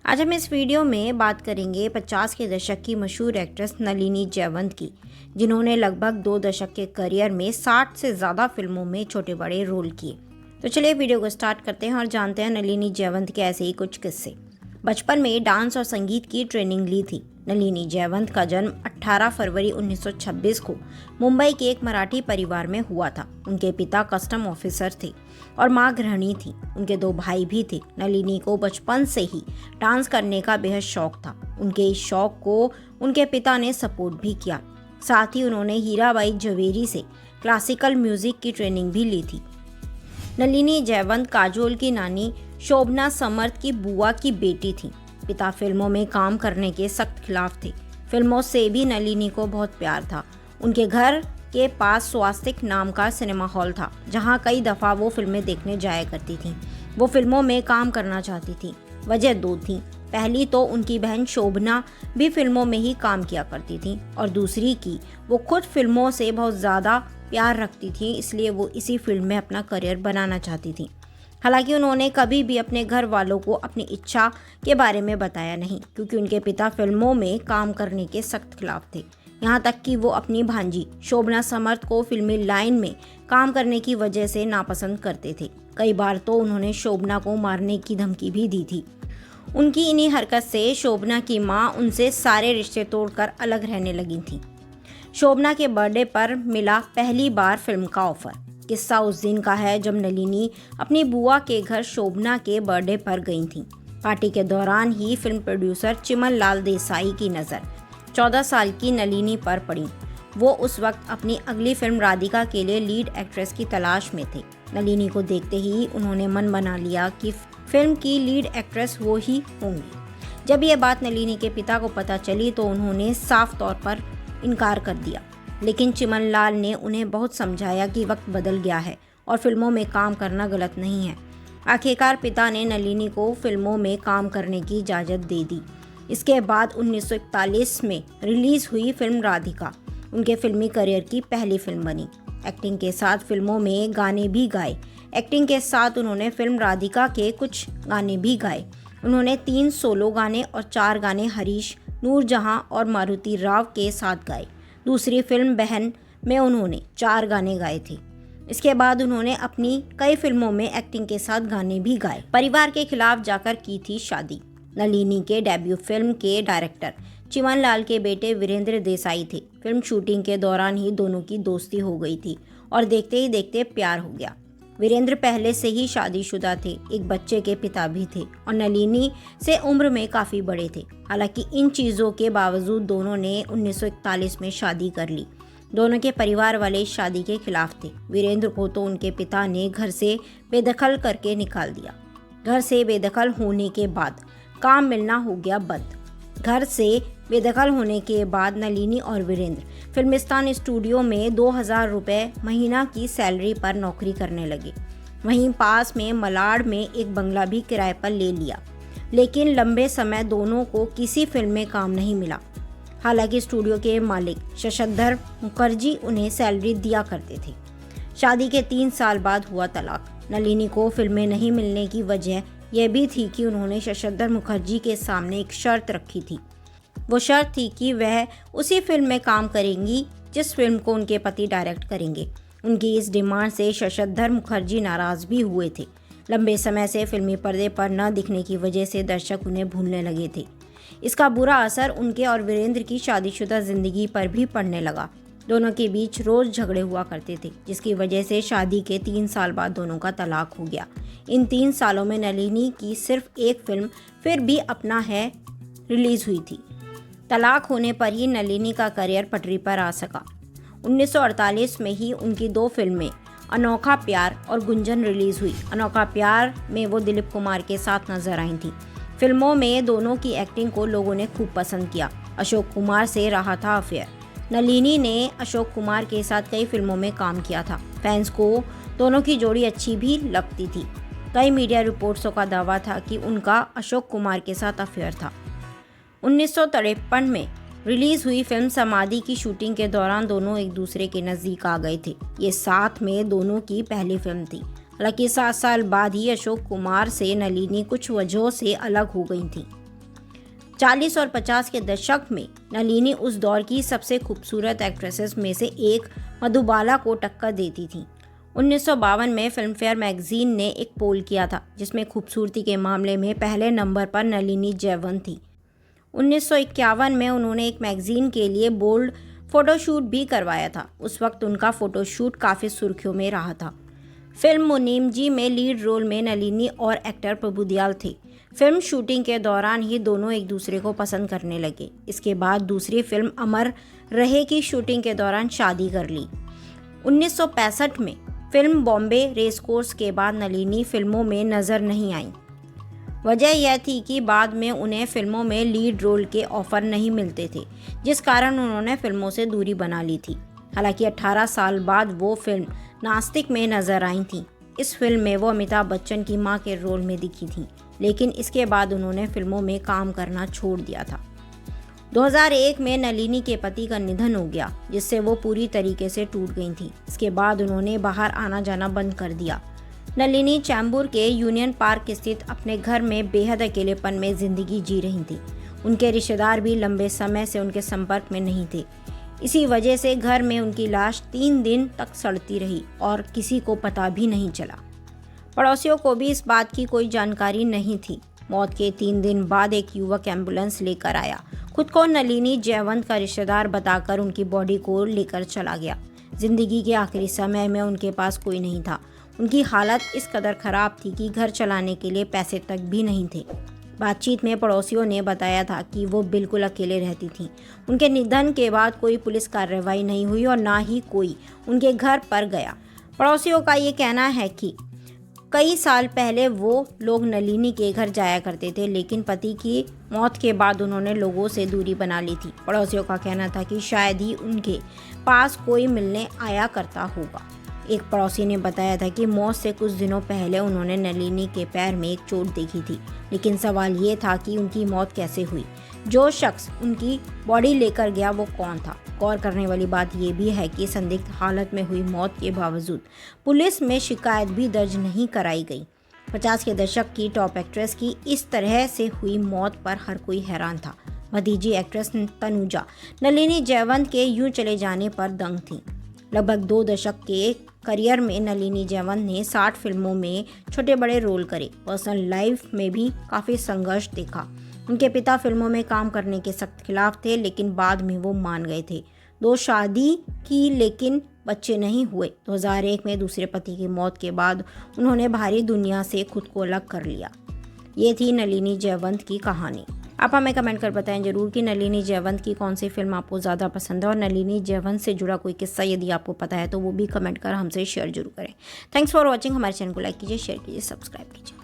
आज हम इस वीडियो में बात करेंगे 50 के दशक की मशहूर एक्ट्रेस नलिनी जयवंत की, जिन्होंने लगभग 2 दशक के करियर में 60 से ज़्यादा फिल्मों में छोटे बड़े रोल किए। तो चलिए वीडियो को स्टार्ट करते हैं और जानते हैं नलिनी जयवंत के ऐसे ही कुछ किस्से। बचपन में डांस और संगीत की ट्रेनिंग ली थी। नलिनी जयवंत का जन्म 18 फरवरी 1926 को मुंबई के एक मराठी परिवार में हुआ था। उनके पिता कस्टम ऑफिसर थे और मां गृहिणी थी। उनके 2 भाई भी थे। नलिनी को बचपन से ही डांस करने का बेहद शौक था। उनके इस शौक को उनके पिता ने सपोर्ट भी किया। साथ ही उन्होंने हीराबाई झवेरी से क्लासिकल म्यूजिक की ट्रेनिंग भी ली थी। नलिनी जयवंत काजोल की नानी शोभना समर्थ की बुआ की बेटी थी। पिता फिल्मों में काम करने के सख्त खिलाफ थे। फिल्मों से भी नलिनी को बहुत प्यार था। उनके घर के पास स्वास्तिक नाम का सिनेमा हॉल था, जहां कई दफ़ा वो फिल्में देखने जाया करती थी। वो फिल्मों में काम करना चाहती थी। वजह 2 थी। पहली तो उनकी बहन शोभना भी फिल्मों में ही काम किया करती थी, और दूसरी की वो खुद फिल्मों से बहुत ज़्यादा प्यार रखती थी, इसलिए वो इसी फील्ड में अपना करियर बनाना चाहती थी। हालांकि उन्होंने कभी भी अपने घर वालों को अपनी इच्छा के बारे में बताया नहीं, क्योंकि उनके पिता फिल्मों में काम करने के सख्त खिलाफ थे। यहाँ तक कि वो अपनी भांजी शोभना समर्थ को फिल्मी लाइन में काम करने की वजह से नापसंद करते थे। कई बार तो उन्होंने शोभना को मारने की धमकी भी दी थी। उनकी इन्हीं हरकत से शोभना की माँ उनसे सारे रिश्ते तोड़कर अलग रहने लगी थी। शोभना के बर्थडे पर मिला पहली बार फिल्म का ऑफर। किस्सा उस दिन का है जब नलिनी अपनी बुआ के घर शोभना के बर्थडे पर गई थी। पार्टी के दौरान ही फिल्म प्रोड्यूसर चिमन लाल देसाई की नज़र 14 साल की नलिनी पर पड़ी। वो उस वक्त अपनी अगली फिल्म राधिका के लिए लीड एक्ट्रेस की तलाश में थे। नलिनी को देखते ही उन्होंने मन बना लिया कि फिल्म की लीड एक्ट्रेस वो ही होंगी। जब ये बात नलिनी के पिता को पता चली तो उन्होंने साफ तौर पर इनकार कर दिया, लेकिन चिमन लाल ने उन्हें बहुत समझाया कि वक्त बदल गया है और फिल्मों में काम करना गलत नहीं है। आखिरकार पिता ने नलिनी को फिल्मों में काम करने की इजाज़त दे दी। इसके बाद 1941 में रिलीज़ हुई फिल्म राधिका उनके फिल्मी करियर की पहली फिल्म बनी। एक्टिंग के साथ फिल्मों में गाने भी गाए। एक्टिंग के साथ उन्होंने फिल्म राधिका के कुछ गाने भी गाए। उन्होंने 3 सोलो गाने और 4 गाने हरीश, नूरजहां और मारुति राव के साथ गाए। दूसरी फिल्म बहन में उन्होंने 4 गाने गाए थे। इसके बाद उन्होंने अपनी कई फिल्मों में एक्टिंग के साथ गाने भी गाए। परिवार के खिलाफ जाकर की थी शादी। नलिनी के डेब्यू फिल्म के डायरेक्टर चिमन लाल के बेटे वीरेंद्र देसाई थे। फिल्म शूटिंग के दौरान ही दोनों की दोस्ती हो गई थी और देखते ही देखते प्यार हो गया। वीरेंद्र पहले से ही शादीशुदा थे, एक बच्चे के पिता भी थे और नलिनी से उम्र में काफ़ी बड़े थे। हालांकि इन चीज़ों के बावजूद दोनों ने 1941 में शादी कर ली। दोनों के परिवार वाले इस शादी के खिलाफ थे। वीरेंद्र को तो उनके पिता ने घर से बेदखल करके निकाल दिया। घर से बेदखल होने के बाद काम मिलना हो गया बंद। घर से बेदखल होने के बाद नलिनी और वीरेंद्र फिल्मिस्तान स्टूडियो में 2000 रुपये महीना की सैलरी पर नौकरी करने लगे। वहीं पास में मलाड में एक बंगला भी किराए पर ले लिया, लेकिन लंबे समय दोनों को किसी फिल्म में काम नहीं मिला। हालांकि स्टूडियो के मालिक शशधर मुखर्जी उन्हें सैलरी दिया करते थे। शादी के 3 साल बाद हुआ तलाक। नलिनी को फिल्में नहीं मिलने की वजह यह भी थी कि उन्होंने शशधर मुखर्जी के सामने एक शर्त रखी थी। वो शर्त थी कि वह उसी फिल्म में काम करेंगी जिस फिल्म को उनके पति डायरेक्ट करेंगे। उनकी इस डिमांड से शशधर मुखर्जी नाराज़ भी हुए थे। लंबे समय से फिल्मी पर्दे पर न दिखने की वजह से दर्शक उन्हें भूलने लगे थे। इसका बुरा असर उनके और वीरेंद्र की शादीशुदा जिंदगी पर भी पड़ने लगा। दोनों के बीच रोज़ झगड़े हुआ करते थे, जिसकी वजह से शादी के 3 साल बाद दोनों का तलाक हो गया। इन 3 सालों में नलिनी की सिर्फ एक फिल्म फिर भी अपना है रिलीज़ हुई थी। तलाक होने पर ही नलिनी का करियर पटरी पर आ सका। 1948 में ही उनकी 2 फिल्में अनोखा प्यार और गुंजन रिलीज़ हुई। अनोखा प्यार में वो दिलीप कुमार के साथ नजर आई थी। फिल्मों में दोनों की एक्टिंग को लोगों ने खूब पसंद किया। अशोक कुमार से रहा था अफेयर। नलिनी ने अशोक कुमार के साथ कई फिल्मों में काम किया था। फैंस को दोनों की जोड़ी अच्छी भी लगती थी। कई मीडिया रिपोर्ट्सों का दावा था कि उनका अशोक कुमार के साथ अफेयर था। 1953 में रिलीज़ हुई फिल्म समाधि की शूटिंग के दौरान दोनों एक दूसरे के नज़दीक आ गए थे। ये साथ में दोनों की पहली फिल्म थी। हालांकि 7 साल बाद ही अशोक कुमार से नलिनी कुछ वजहों से अलग हो गई थी। 40 और 50 के दशक में नलिनी उस दौर की सबसे खूबसूरत एक्ट्रेसेस में से एक मधुबाला को टक्कर देती थी। 1952 में फिल्मफेयर मैगजीन ने एक पोल किया था जिसमें खूबसूरती के मामले में पहले नंबर पर नलिनी जयवंत थी। 1951 में उन्होंने एक मैगजीन के लिए बोल्ड फोटोशूट भी करवाया था। उस वक्त उनका फोटोशूट काफ़ी सुर्खियों में रहा था। फिल्म मुनीम जी में लीड रोल में नलिनी और एक्टर प्रभुदयाल थे। फिल्म शूटिंग के दौरान ही दोनों एक दूसरे को पसंद करने लगे। इसके बाद दूसरी फिल्म अमर रहे की शूटिंग के दौरान शादी कर ली। 1965 में फिल्म बॉम्बे रेसकोर्स के बाद नलिनी फिल्मों में नज़र नहीं आई। वजह यह थी कि बाद में उन्हें फिल्मों में लीड रोल के ऑफर नहीं मिलते थे, जिस कारण उन्होंने फिल्मों से दूरी बना ली थी। हालांकि 18 साल बाद वो फिल्म नास्तिक में नजर आई थी। इस फिल्म में वो अमिताभ बच्चन की मां के रोल में दिखी थी, लेकिन इसके बाद उन्होंने फिल्मों में काम करना छोड़ दिया था। 2001 में नलिनी के पति का निधन हो गया, जिससे वो पूरी तरीके से टूट गई थी। इसके बाद उन्होंने बाहर आना जाना बंद कर दिया। नलिनी चैम्बूर के यूनियन पार्क स्थित अपने घर में बेहद अकेलेपन में जिंदगी जी रही थी। उनके रिश्तेदार भी लंबे समय से उनके संपर्क में नहीं थे। इसी वजह से घर में उनकी लाश 3 दिन तक सड़ती रही और किसी को पता भी नहीं चला। पड़ोसियों को भी इस बात की कोई जानकारी नहीं थी। मौत के 3 दिन बाद एक युवक एम्बुलेंस लेकर आया। खुद को नलिनी जयवंत का रिश्तेदार बताकर उनकी बॉडी को लेकर चला गया। जिंदगी के आखिरी समय में उनके पास कोई नहीं था। उनकी हालत इस कदर खराब थी कि घर चलाने के लिए पैसे तक भी नहीं थे। बातचीत में पड़ोसियों ने बताया था कि वो बिल्कुल अकेले रहती थीं। उनके निधन के बाद कोई पुलिस कार्रवाई नहीं हुई और ना ही कोई उनके घर पर गया। पड़ोसियों का ये कहना है कि कई साल पहले वो लोग नलिनी के घर जाया करते थे, लेकिन पति की मौत के बाद उन्होंने लोगों से दूरी बना ली थी। पड़ोसियों का कहना था कि शायद ही उनके पास कोई मिलने आया करता होगा। एक पड़ोसी ने बताया था कि मौत से कुछ दिनों पहले उन्होंने नलिनी के पैर में एक चोट देखी थी, लेकिन सवाल ये था कि उनकी मौत कैसे हुई। जो शख्स उनकी बॉडी लेकर गया वो कौन था। गौर करने वाली बात यह भी है कि संदिग्ध हालत में हुई मौत के बावजूद पुलिस में शिकायत भी दर्ज नहीं कराई गई। 50 के दशक की टॉप एक्ट्रेस की इस तरह से हुई मौत पर हर कोई हैरान था। भतीजी एक्ट्रेस तनुजा नलिनी जयवंत के यूं चले जाने पर दंग थी। लगभग 2 दशक के करियर में नलिनी जयवंत ने 60 फिल्मों में छोटे बड़े रोल करे। पर्सनल लाइफ में भी काफ़ी संघर्ष देखा। उनके पिता फिल्मों में काम करने के सख्त खिलाफ थे, लेकिन बाद में वो मान गए थे। 2 शादी की लेकिन बच्चे नहीं हुए। 2001 में दूसरे पति की मौत के बाद उन्होंने बाहरी दुनिया से खुद को अलग कर लिया। ये थी नलिनी जयवंत की कहानी। आप हमें कमेंट कर बताएं जरूर कि नलिनी जयवंत की कौन सी फिल्म आपको ज़्यादा पसंद है, और नलिनी जयवंत से जुड़ा कोई किस्सा यदि आपको पता है तो वो भी कमेंट कर हमसे शेयर जरूर करें। Thanks for watching. हमारे चैनल को लाइक कीजिए, शेयर कीजिए, सब्सक्राइब कीजिए।